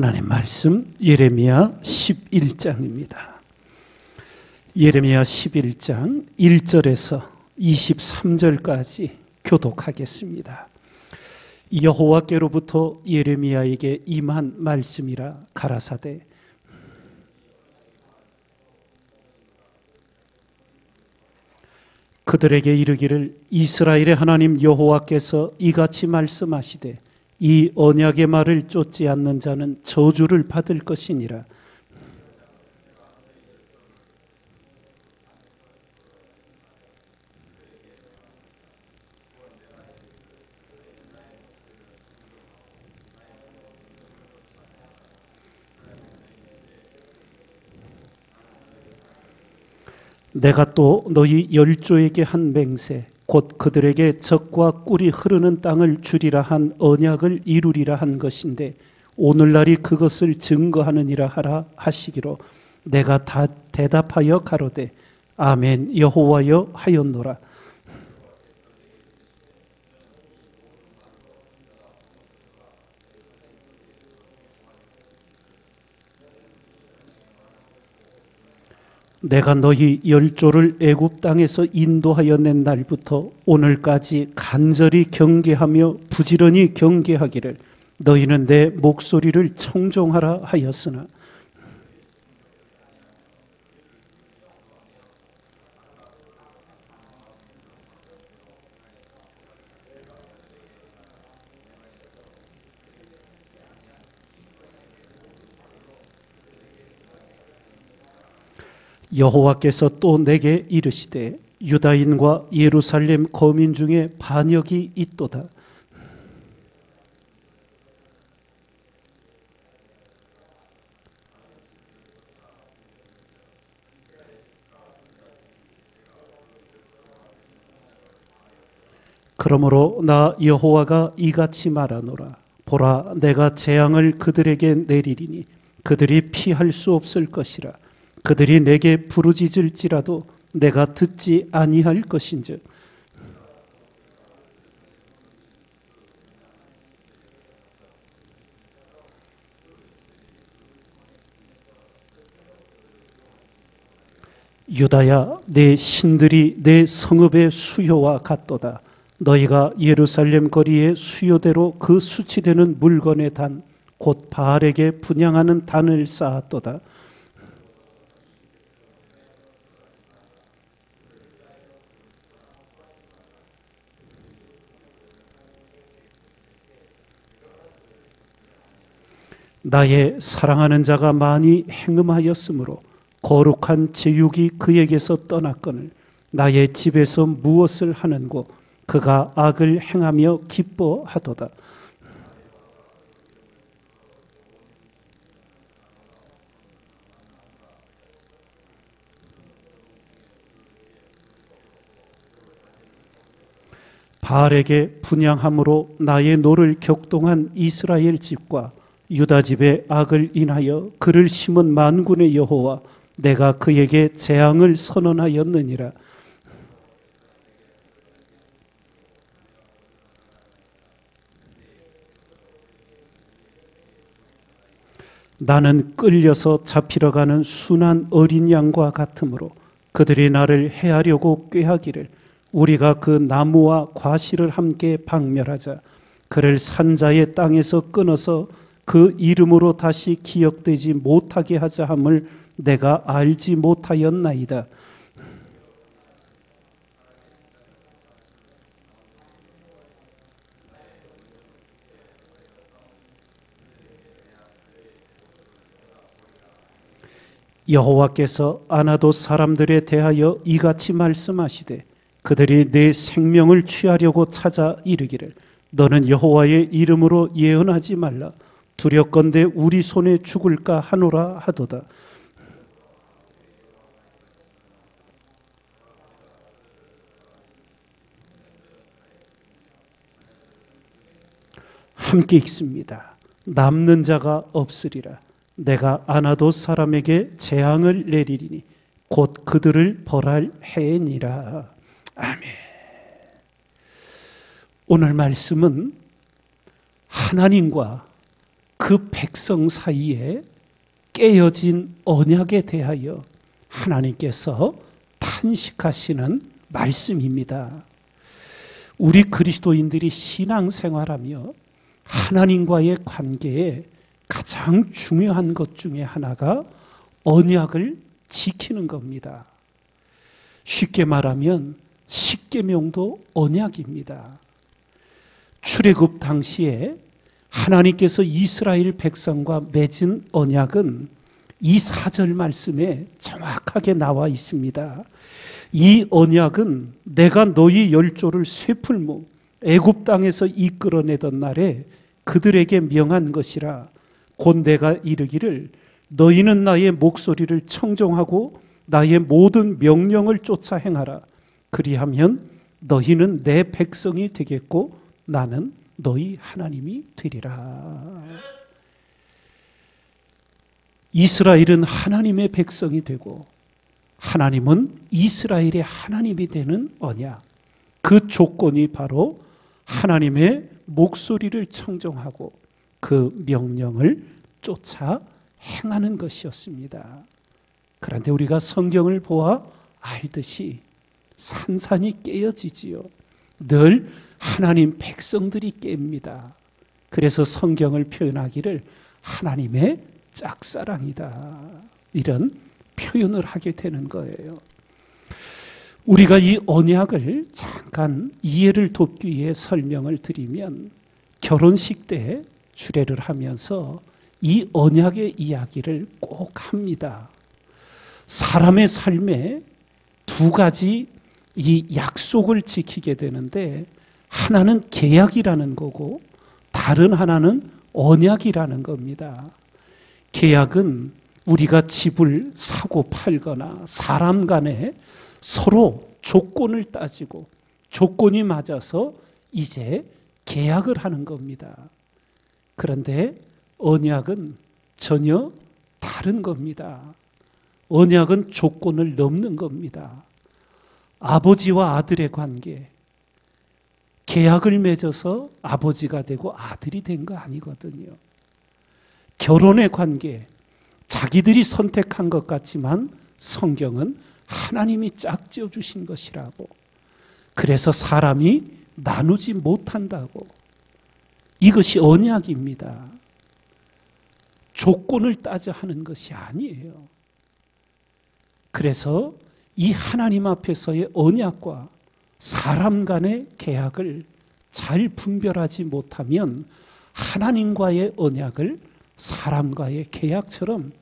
하나님 말씀 예레미야 11장입니다. 예레미야 11장 1절에서 23절까지 교독하겠습니다. 여호와께로부터 예레미야에게 임한 말씀이라 가라사대 그들에게 이르기를 이스라엘의 하나님 여호와께서 이같이 말씀하시되 이 언약의 말을 쫓지 않는 자는 저주를 받을 것이니라. 내가 또 너희 열조에게 한 맹세 곧 그들에게 젖과 꿀이 흐르는 땅을 주리라 한 언약을 이루리라 한 것인데 오늘날이 그것을 증거하느니라 하라 하시기로 내가 다 대답하여 가로되 아멘 여호와여 하였노라. 내가 너희 열조를 애굽 땅에서 인도하여 낸 날부터 오늘까지 간절히 경계하며 부지런히 경계하기를 너희는 내 목소리를 청종하라 하였으나 여호와께서 또 내게 이르시되 유다인과 예루살렘 거민 중에 반역이 있도다. 그러므로 나 여호와가 이같이 말하노라. 보라 내가 재앙을 그들에게 내리리니 그들이 피할 수 없을 것이라. 그들이 내게 부르짖을지라도 내가 듣지 아니할 것인즉 유다야 내 신들이 내 성읍의 수요와 같도다. 너희가 예루살렘 거리의 수요대로 그 수치되는 물건의 단 곧 바알에게 분향하는 단을 쌓았도다. 나의 사랑하는 자가 많이 행음하였으므로 거룩한 제육이 그에게서 떠났거늘 나의 집에서 무엇을 하는고 그가 악을 행하며 기뻐하도다. 바알에게 분향함으로 나의 노를 격동한 이스라엘 집과 유다 집의 악을 인하여 그를 심은 만군의 여호와 내가 그에게 재앙을 선언하였느니라. 나는 끌려서 잡히러 가는 순한 어린 양과 같으므로 그들이 나를 해하려고 꾀하기를 우리가 그 나무와 과실을 함께 박멸하자. 그를 산자의 땅에서 끊어서 그 이름으로 다시 기억되지 못하게 하자 함을 내가 알지 못하였나이다. 여호와께서 아나돗 사람들에 대하여 이같이 말씀하시되 그들이 내 생명을 취하려고 찾아 이르기를 너는 여호와의 이름으로 예언하지 말라. 두렵건대 우리 손에 죽을까 하노라 하도다. 함께 읽습니다. 남는 자가 없으리라. 내가 아나돗 사람에게 재앙을 내리리니 곧 그들을 벌할 해니라. 아멘. 오늘 말씀은 하나님과 그 백성 사이에 깨어진 언약에 대하여 하나님께서 탄식하시는 말씀입니다. 우리 그리스도인들이 신앙생활하며 하나님과의 관계에 가장 중요한 것 중에 하나가 언약을 지키는 겁니다. 쉽게 말하면 십계명도 언약입니다. 출애굽 당시에 하나님께서 이스라엘 백성과 맺은 언약은 이 4절 말씀에 정확하게 나와 있습니다. 이 언약은 내가 너희 열조를 쇠풀무 애굽 땅에서 이끌어내던 날에 그들에게 명한 것이라. 곧 내가 이르기를 너희는 나의 목소리를 청종하고 나의 모든 명령을 쫓아 행하라. 그리하면 너희는 내 백성이 되겠고 나는 너희 하나님이 되리라. 이스라엘은 하나님의 백성이 되고 하나님은 이스라엘의 하나님이 되는 언약. 그 조건이 바로 하나님의 목소리를 청종하고 그 명령을 쫓아 행하는 것이었습니다. 그런데 우리가 성경을 보아 알듯이 산산이 깨어지지요. 늘 하나님 백성들이 깹니다. 그래서 성경을 표현하기를 하나님의 짝사랑이다, 이런 표현을 하게 되는 거예요. 우리가 이 언약을 잠깐 이해를 돕기 위해 설명을 드리면, 결혼식 때 주례를 하면서 이 언약의 이야기를 꼭 합니다. 사람의 삶에 두 가지 이 약속을 지키게 되는데, 하나는 계약이라는 거고 다른 하나는 언약이라는 겁니다. 계약은 우리가 집을 사고 팔거나 사람 간에 서로 조건을 따지고 조건이 맞아서 이제 계약을 하는 겁니다. 그런데 언약은 전혀 다른 겁니다. 언약은 조건을 넘는 겁니다. 아버지와 아들의 관계, 계약을 맺어서 아버지가 되고 아들이 된 거 아니거든요. 결혼의 관계, 자기들이 선택한 것 같지만 성경은 하나님이 짝지어 주신 것이라고, 그래서 사람이 나누지 못한다고. 이것이 언약입니다. 조건을 따져 하는 것이 아니에요. 그래서 이 하나님 앞에서의 언약과 사람 간의 계약을 잘 분별하지 못하면 하나님과의 언약을 사람과의 계약처럼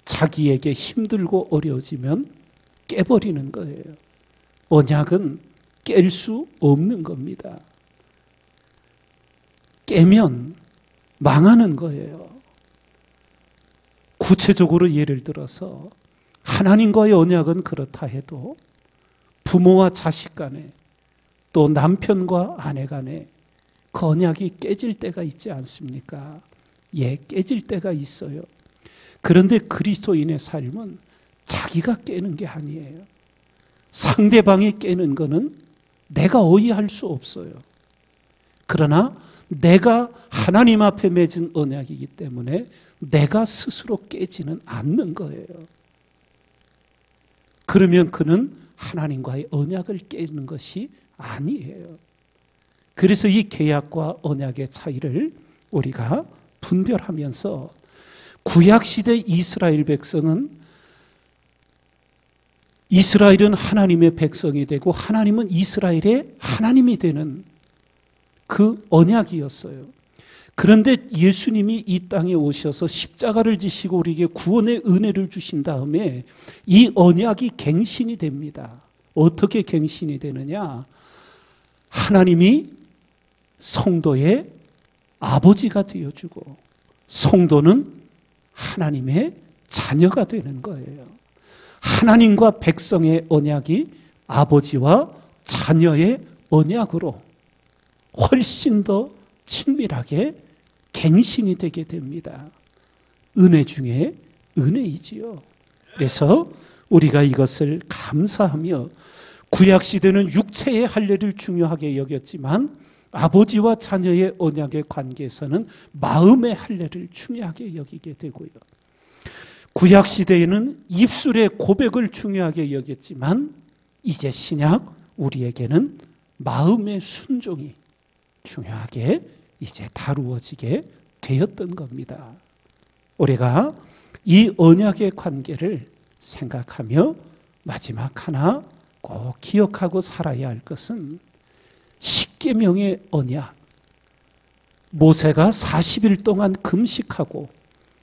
자기에게 힘들고 어려워지면 깨버리는 거예요. 언약은 깰 수 없는 겁니다. 깨면 망하는 거예요. 구체적으로 예를 들어서 하나님과의 언약은 그렇다 해도 부모와 자식 간에, 또 남편과 아내 간에 그 언약이 깨질 때가 있지 않습니까? 예, 깨질 때가 있어요. 그런데 그리스도인의 삶은 자기가 깨는 게 아니에요. 상대방이 깨는 거는 내가 어이할 수 없어요. 그러나 내가 하나님 앞에 맺은 언약이기 때문에 내가 스스로 깨지는 않는 거예요. 그러면 그는 하나님과의 언약을 깨는 것이 아니에요. 그래서 이 계약과 언약의 차이를 우리가 분별하면서, 구약시대 이스라엘 백성은, 이스라엘은 하나님의 백성이 되고 하나님은 이스라엘의 하나님이 되는 그 언약이었어요. 그런데 예수님이 이 땅에 오셔서 십자가를 지시고 우리에게 구원의 은혜를 주신 다음에 이 언약이 갱신이 됩니다. 어떻게 갱신이 되느냐? 하나님이 성도의 아버지가 되어주고 성도는 하나님의 자녀가 되는 거예요. 하나님과 백성의 언약이 아버지와 자녀의 언약으로 훨씬 더 친밀하게 갱신이 되게 됩니다. 은혜 중에 은혜이지요. 그래서 우리가 이것을 감사하며, 구약시대는 육체의 할례를 중요하게 여겼지만 아버지와 자녀의 언약의 관계에서는 마음의 할례를 중요하게 여기게 되고요. 구약시대에는 입술의 고백을 중요하게 여겼지만 이제 신약 우리에게는 마음의 순종이 중요하게 이제 다루어지게 되었던 겁니다. 우리가 이 언약의 관계를 생각하며 마지막 하나 꼭 기억하고 살아야 할 것은 십계명의 언약. 모세가 40일 동안 금식하고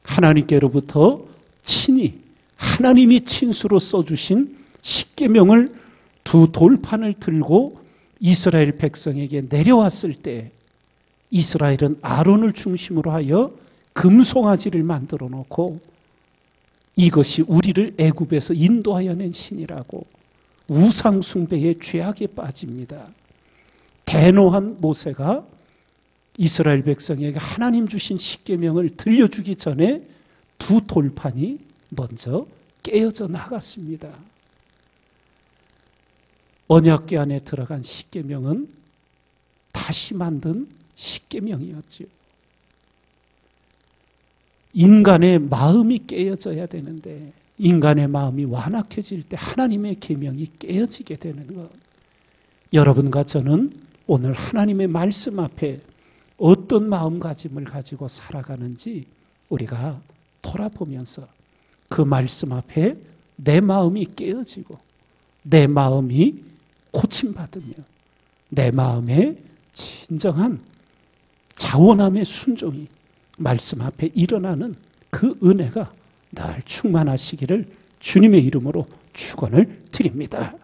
하나님께로부터 친히 하나님이 친수로 써주신 십계명을 두 돌판을 들고 이스라엘 백성에게 내려왔을 때 이스라엘은 아론을 중심으로 하여 금송아지를 만들어 놓고 이것이 우리를 애굽에서 인도하여 낸 신이라고 우상 숭배의 죄악에 빠집니다. 대노한 모세가 이스라엘 백성에게 하나님 주신 십계명을 들려주기 전에 두 돌판이 먼저 깨어져 나갔습니다. 언약궤 안에 들어간 십계명은 다시 만든 십계명이었죠. 인간의 마음이 깨어져야 되는데 인간의 마음이 완악해질 때 하나님의 계명이 깨어지게 되는 것. 여러분과 저는 오늘 하나님의 말씀 앞에 어떤 마음가짐을 가지고 살아가는지 우리가 돌아보면서 그 말씀 앞에 내 마음이 깨어지고 내 마음이 고침받으며 내 마음에 진정한 자원함의 순종이 말씀 앞에 일어나는 그 은혜가 늘 충만하시기를 주님의 이름으로 축원을 드립니다.